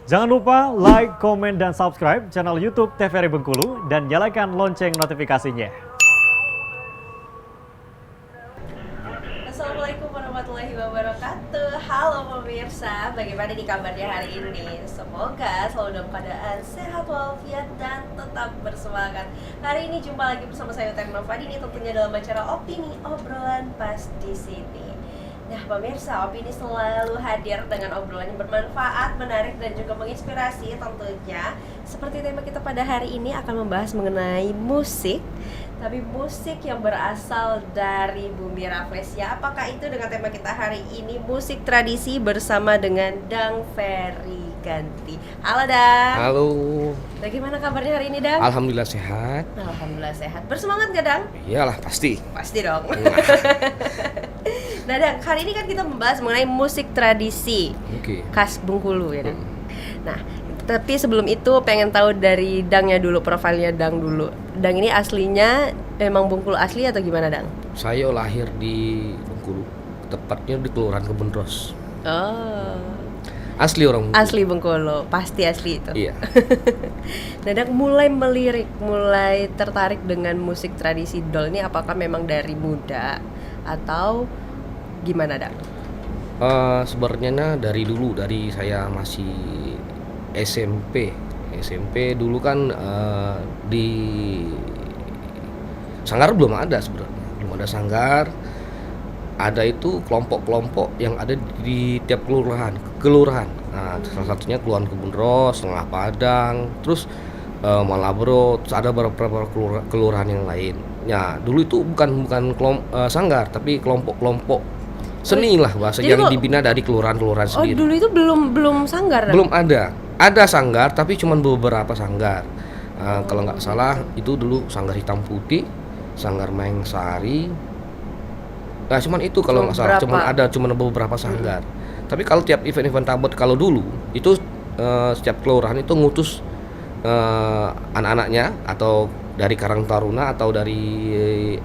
Jangan lupa like, komen, dan subscribe channel YouTube TVRI Bengkulu dan nyalakan lonceng notifikasinya. Assalamualaikum warahmatullahi wabarakatuh. Halo pemirsa, bagaimana nih kabarnya hari ini? Semoga selalu dalam keadaan sehat walafiat dan tetap bersemangat. Hari ini jumpa lagi bersama saya Utem Novadini, tentunya dalam acara Opini Obrolan Pas di Sini. Nah pemirsa, Opini selalu hadir dengan obrolan yang bermanfaat, menarik, dan juga menginspirasi tentunya. Seperti tema kita pada hari ini akan membahas mengenai musik, tapi musik yang berasal dari bumi Rafflesia. Apakah itu dengan tema kita hari ini, musik tradisi bersama dengan Dang Ferry Ganti. Halo Dang. Halo. Bagaimana kabarnya hari ini Dang? Alhamdulillah sehat. Alhamdulillah sehat. Bersemangat gak Dang? Iyalah pasti. Pasti dong. Nah Dang, hari ini kan kita membahas mengenai musik tradisi khas Bengkulu ya Dang. Nah, tapi sebelum itu pengen tahu dari Dangnya dulu, profilnya Dang dulu. Dang ini aslinya memang Bengkulu asli atau gimana Dang? Saya lahir di Bengkulu, tepatnya di Kelurahan Kebonros. Oh. Asli orang Bengkulu. Asli Bengkulu, pasti asli itu. Iya. Nah Dang mulai melirik, mulai tertarik dengan musik tradisi dol ini apakah memang dari muda atau gimana Dang? Sebenarnya dari dulu, dari saya masih SMP dulu kan di Sanggar belum ada sebenarnya, belum ada Sanggar. Ada itu kelompok-kelompok yang ada di tiap kelurahan. Nah, salah satunya Kelurahan Kebonros, Tengah Padang, terus Malabro, terus ada beberapa kelurahan yang lain. Ya, dulu itu bukan Sanggar, tapi kelompok-kelompok seni lah bahasa yang dibina dari kelurahan-kelurahan sendiri. Oh, dulu itu belum Sanggar? Belum ada. Ada Sanggar, tapi cuma beberapa Sanggar. Kalau nggak salah itu dulu Sanggar Hitam Putih, Sanggar Mengsari. Nah, cuman itu kalau nggak salah, cuman beberapa Sanggar. Tapi kalau tiap event-event Tabot kalau dulu itu setiap kelurahan itu ngutus anak-anaknya atau dari Karang Taruna atau dari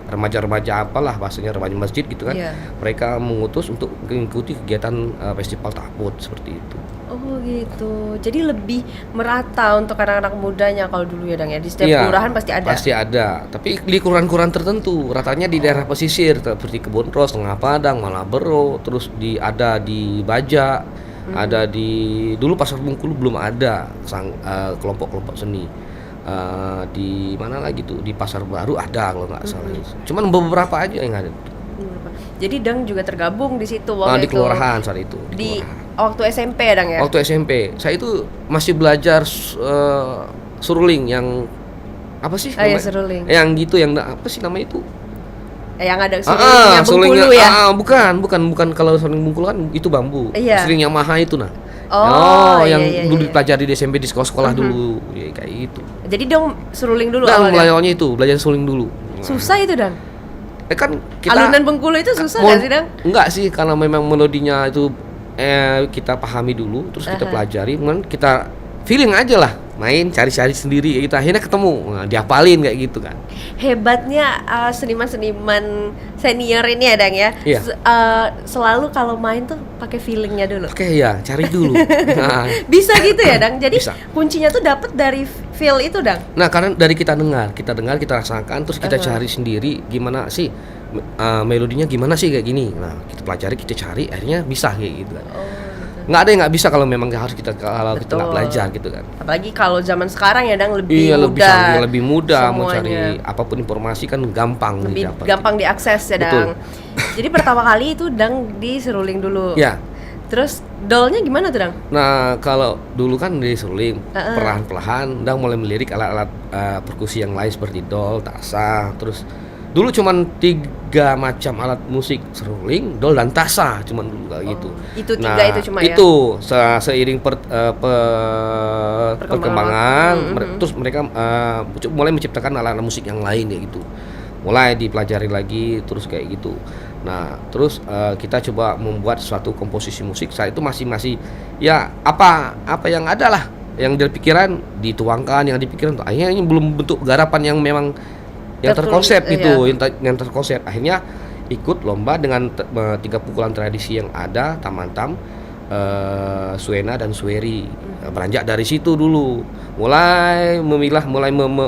remaja-remaja apalah bahasanya, remaja masjid gitu kan. Yeah. Mereka mengutus untuk mengikuti kegiatan festival Tabot seperti itu. Oh gitu. Jadi lebih merata untuk anak-anak mudanya kalau dulu ya Dang ya. Di setiap kelurahan pasti ada. Pasti ada. Tapi di kelurahan-kelurahan tertentu, ratanya di daerah pesisir seperti Kebonros, Tengah Padang, Malabero, terus ada di Baja, ada di dulu Pasar Bengkulu belum ada kelompok-kelompok seni. Di mana lagi tuh, di Pasar Baru ada kalau nggak salah. Cuman beberapa aja yang ada. Jadi Dang juga tergabung di situ waktu di kelurahan saat itu. Di waktu SMP ya Dang ya? Waktu SMP. Saya itu masih belajar suruling yang apa sih namanya? Ya, suruling. Yang gitu, yang apa sih namanya itu? Yang ada sulingnya Bengkulu ya? Bukan kalau suruling Bengkulu kan itu bambu. Iya. Suruling Yamaha itu nah. Yang dulu dipelajari di SMP di sekolah-sekolah dulu, ya kayak gitu. Jadi Dang suruling dulu awalnya itu, belajar suruling dulu. Susah itu Dang? Kan kita alunan Bengkulu itu susah nggak sih Dang? Enggak sih, karena memang melodinya itu kita pahami dulu, terus kita pelajari, kemudian kita feeling aja lah, main cari-cari sendiri, kita akhirnya ketemu, dihafalin kayak gitu kan. Hebatnya seniman-seniman senior ini ya Dang ya. Iya. Selalu kalau main tuh pakai feelingnya dulu. Oke ya, cari dulu. Bisa gitu ya Dang. Jadi bisa. Kuncinya tuh dapet dari feel itu Dang. Nah karena dari kita dengar, kita rasakan, terus kita cari sendiri gimana sih melodinya, gimana sih kayak gini. Nah kita pelajari, kita cari, akhirnya bisa kayak gitu kan. Nggak ada yang nggak bisa kalau memang harus kita kita nggak belajar gitu kan. Apalagi kalau zaman sekarang ya Dang lebih mudah. Lebih mudah semuanya. Mau cari apapun informasi kan gampang. Lebih gampang diakses ya Dang. Jadi pertama kali itu Dang di seruling dulu. Ya. Terus dolnya gimana tuh Dang? Nah kalau dulu kan di seruling perlahan-lahan Dang mulai melirik alat-alat perkusi yang lain seperti dol, tasa, terus dulu cuman 3 macam alat musik, seruling, dol, dan tasa, cuman dulu kayak gitu. Itu 3 itu cuma ya? Itu seiring perkembangan, terus mereka mulai menciptakan alat-alat musik yang lain ya gitu. Mulai dipelajari lagi, terus kayak gitu. Nah, terus kita coba membuat suatu komposisi musik. Saat itu masih ya apa yang ada lah, yang dari pikiran dituangkan, yang dipikiran tuh akhirnya belum bentuk garapan yang memang yang terkonsep gitu, yang terkonsep. Akhirnya ikut lomba dengan 3 pukulan tradisi yang ada, tamantam, Suena dan Sueri. Beranjak dari situ dulu, mulai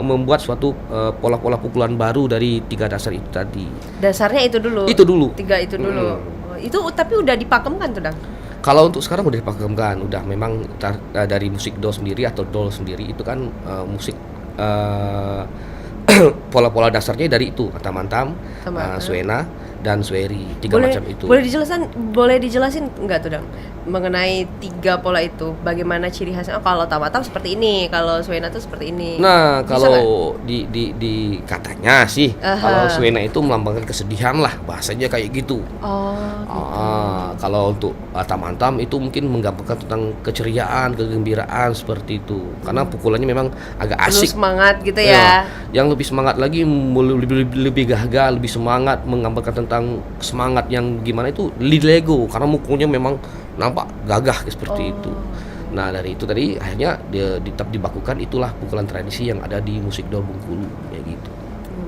membuat suatu pola-pola pukulan baru dari 3 dasar itu tadi. Dasarnya itu dulu. Itu dulu. 3 itu dulu. Oh, itu tapi udah dipakemkan tuh, Dang. Kalau untuk sekarang udah dipakemkan, udah memang dari musik do sendiri atau dol sendiri itu kan musik pola-pola dasarnya dari itu, Mantam, Suena dan Sueri, 3 macam itu. Boleh dijelasin nggak tuh, Dang, mengenai 3 pola itu? Bagaimana ciri khasnya? Oh, kalau Tamatam seperti ini, kalau Suena tuh seperti ini. Nah, Bisa kalau di katanya sih, kalau Suena itu melambangkan kesedihan lah, bahasanya kayak gitu. Kalau untuk Tamantam itu mungkin menggambarkan tentang keceriaan, kegembiraan seperti itu. Karena pukulannya memang agak asik. Penuh semangat gitu ya. Yang lebih semangat lagi, lebih gagah, lebih semangat, menggambarkan tentang semangat yang gimana itu Lego, karena mukulnya memang nampak gagah seperti itu. Nah, dari itu tadi akhirnya tetap dibakukan, itulah pukulan tradisi yang ada di musik do Bengkulu kayak gitu.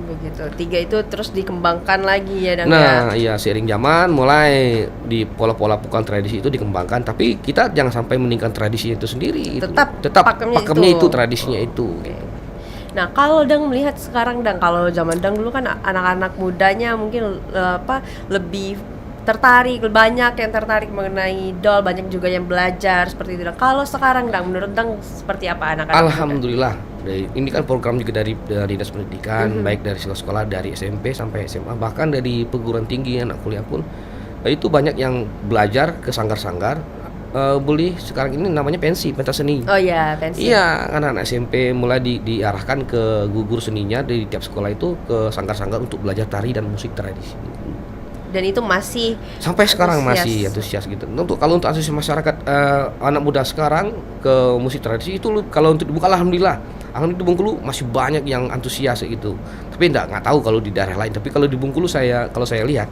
Begitu. 3 itu terus dikembangkan lagi ya, Dang. Nah, iya, seiring zaman mulai di pola-pola pukulan tradisi itu dikembangkan, tapi kita jangan sampai meninggalkan tradisi itu sendiri. Tetap pakemnya itu tradisinya itu. Nah, kalau Dang melihat sekarang, Dang, kalau zaman Dang dulu kan anak-anak mudanya mungkin lebih tertarik, banyak yang tertarik mengenai dol, banyak juga yang belajar seperti itu, Dang. Kalau sekarang, Dang, menurut Dang seperti apa anak-anak? Alhamdulillah. Ini kan program juga dari Dinas Pendidikan, baik dari sekolah-sekolah dari SMP sampai SMA, bahkan dari perguruan tinggi anak kuliah pun itu banyak yang belajar ke sanggar-sanggar. Boleh sekarang ini namanya pentas seni. Oh iya, pensi. Iya, anak-anak SMP mulai diarahkan ke gugur seninya di tiap sekolah itu ke sanggar-sanggar untuk belajar tari dan musik tradisi. Dan itu masih sampai sekarang masih antusias gitu. Kalau untuk antusias masyarakat anak muda sekarang ke musik tradisi itu, kalau untuk dibuka alhamdulillah di Bengkulu masih banyak yang antusias gitu. Tapi nggak tahu kalau di daerah lain. Tapi kalau di Bengkulu kalau saya lihat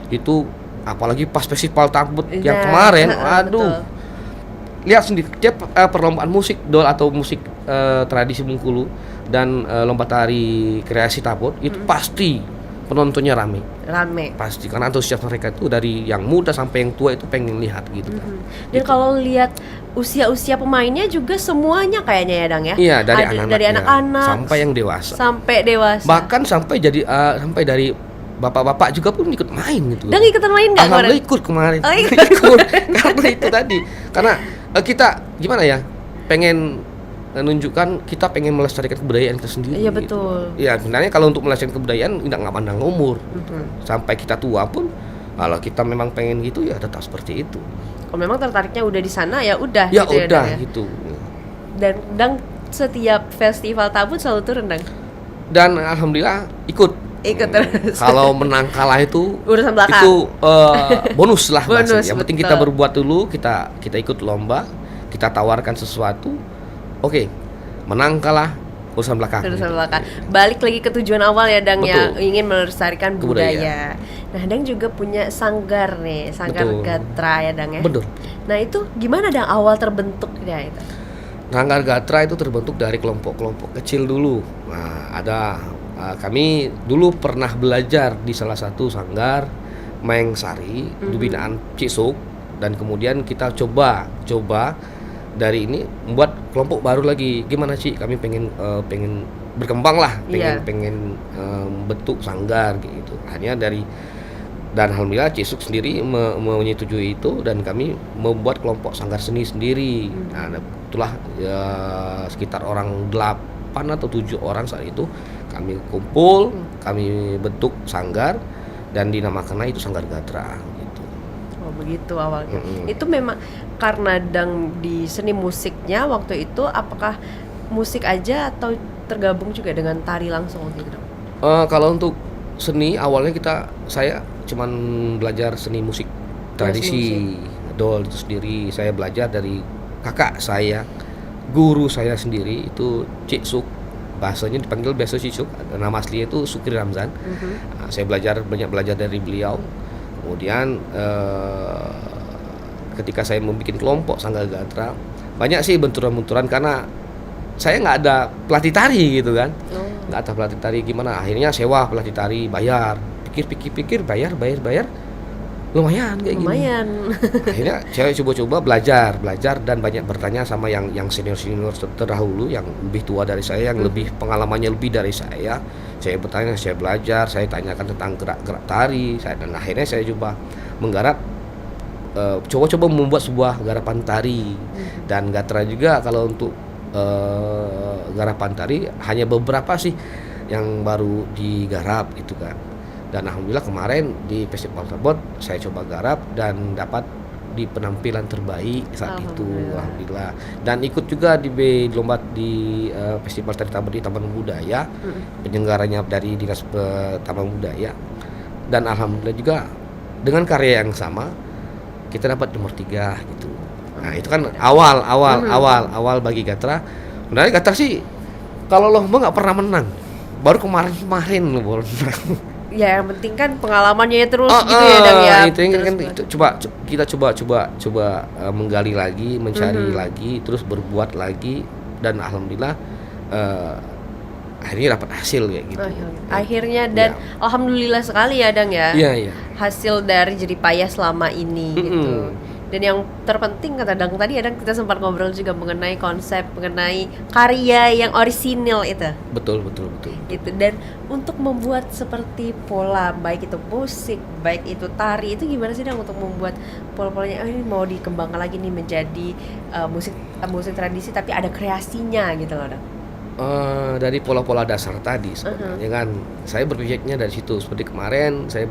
itu, apalagi pas festival Takbut yang kemarin, aduh, lihat sendiri tiap perlombaan musik dol atau musik tradisi Bengkulu dan lomba tari kreasi Takbut itu pasti penontonnya rame pasti, karena antusias mereka itu dari yang muda sampai yang tua itu pengen lihat gitu kan. Dan kalau lihat usia pemainnya juga semuanya kayaknya ya, Dang ya. Iya, dari anak-anak sampai yang dewasa. Bahkan sampai dari bapak-bapak juga pun ikut main gitu. Dan ikutan main nggak? Alhamdulillah ikut kemarin. Ikut karena itu tadi. Karena kita gimana ya, pengen menunjukkan kita pengen melestarikan kebudayaan kita sendiri. Iya, betul. Gitu. Ya sebenarnya kalau untuk melestarikan kebudayaan nggak pandang umur. Sampai kita tua pun kalau kita memang pengen gitu ya tetap seperti itu. Kalau memang tertariknya udah di sana ya udah. Ya gitu udah ya, gitu. Dan setiap festival Takbut selalu turun, Dang. Dan alhamdulillah ikut terus. Kalau menang kalah itu urusan belakang. Itu bonus lah. Bonus, yang penting kita berbuat dulu, kita ikut lomba, kita tawarkan sesuatu. Oke, menang kalah urusan belakang. Balik lagi ke tujuan awal ya, Dang. Betul. Ya, ingin melestarikan budaya. Nah, Dang juga punya sanggar nih, sanggar Gatra ya, Dang ya. Betul. Nah, itu gimana, Dang, awal terbentuknya itu? Sanggar Gatra itu terbentuk dari kelompok-kelompok kecil dulu. Nah, ada kami dulu pernah belajar di salah satu sanggar Mengsari di binaan Cisuk, dan kemudian kita coba dari ini membuat kelompok baru lagi. Gimana sih, kami pengen berkembang lah, pengen bentuk sanggar gitu. Hanya dan alhamdulillah Cisuk sendiri menyetujui itu, dan kami membuat kelompok sanggar seni sendiri. Nah, itulah ya, sekitar orang 8 atau 7 orang saat itu kami kumpul, kami bentuk sanggar dan dinamakanlah itu Sanggar Gatra gitu. Oh, begitu awalnya. Itu memang karena Dang di seni musiknya waktu itu, apakah musik aja atau tergabung juga dengan tari langsung gitu, Dang? Kalau untuk seni awalnya saya cuman belajar seni musik tradisi dol itu sendiri. Saya belajar dari kakak saya, guru saya sendiri itu Cik Suk, bahasanya dipanggil biasa Cik Suk, nama aslinya itu Sukri Ramzan. Saya banyak belajar dari beliau. Kemudian ketika saya membuat kelompok Sanggar Gatra, banyak sih benturan-benturan karena saya nggak ada pelatih tari gitu kan. Nggak ada pelatih tari, gimana akhirnya sewa pelatih tari, bayar, pikir bayar, lumayan kayak gini. Lumayan. Akhirnya saya coba-coba belajar dan banyak bertanya sama yang senior terdahulu yang lebih tua dari saya, yang lebih pengalamannya lebih dari saya. Saya bertanya, saya belajar, saya tanyakan tentang gerak-gerak tari, dan akhirnya saya coba menggarap, coba-coba membuat sebuah garapan tari. Dan Gatra juga kalau untuk garapan tari hanya beberapa sih yang baru digarap gitu kan. Dan alhamdulillah kemarin di Festival Tabot saya coba garap dan dapat di penampilan terbaik saat itu, alhamdulillah. Dan ikut juga di lomba di Festival Tari Tabot di Taman Budaya, penyelenggaranya dari Dinas Taman Budaya. Dan alhamdulillah juga dengan karya yang sama kita dapat nomor 3 gitu. Nah, itu kan awal bagi Gatra. Sebenarnya Gatra sih kalau lomba nggak pernah menang. Baru kemarin loh baru menang. Ya yang penting kan pengalamannya terus gitu ya Dang ya. Itu kan itu kita coba menggali lagi, mencari lagi, terus berbuat lagi, dan alhamdulillah akhirnya dapat hasil kayak gitu. Akhirnya dan alhamdulillah sekali ya Dang ya. Iya. Hasil dari Jerih Payah selama ini gitu. Dan yang terpenting kata Dang tadi, Dang kita sempat ngobrol juga mengenai konsep, mengenai karya yang orisinil itu. Betul. Gitu. Dan untuk membuat seperti pola, baik itu musik, baik itu tari, itu gimana sih Dang untuk membuat pola-polanya ini mau dikembangkan lagi nih menjadi musik tradisi tapi ada kreasinya gitu loh Dang. Dari pola-pola dasar tadi sebenarnya kan saya berpijaknya dari situ. Seperti kemarin saya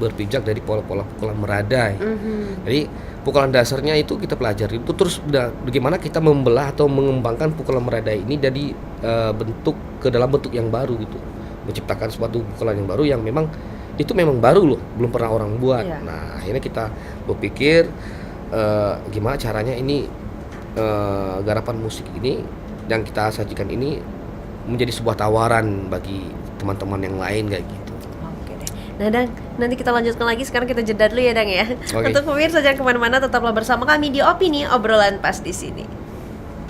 berpijak dari pola-pola pukulan meradai. Jadi pukulan dasarnya itu kita pelajari itu, terus bagaimana kita membelah atau mengembangkan pukulan meradai ini jadi dalam bentuk yang baru gitu, menciptakan suatu pukulan yang baru yang memang baru loh, belum pernah orang buat. Nah akhirnya kita berpikir gimana caranya ini garapan musik ini yang kita sajikan ini menjadi sebuah tawaran bagi teman-teman yang lain kayak gitu. Oke deh. Nah Dang, nanti kita lanjutkan lagi, sekarang kita jeda dulu ya Dang ya. Untuk pemirsa jangan kemana-mana, tetaplah bersama kami di Opini Obrolan Pas di sini.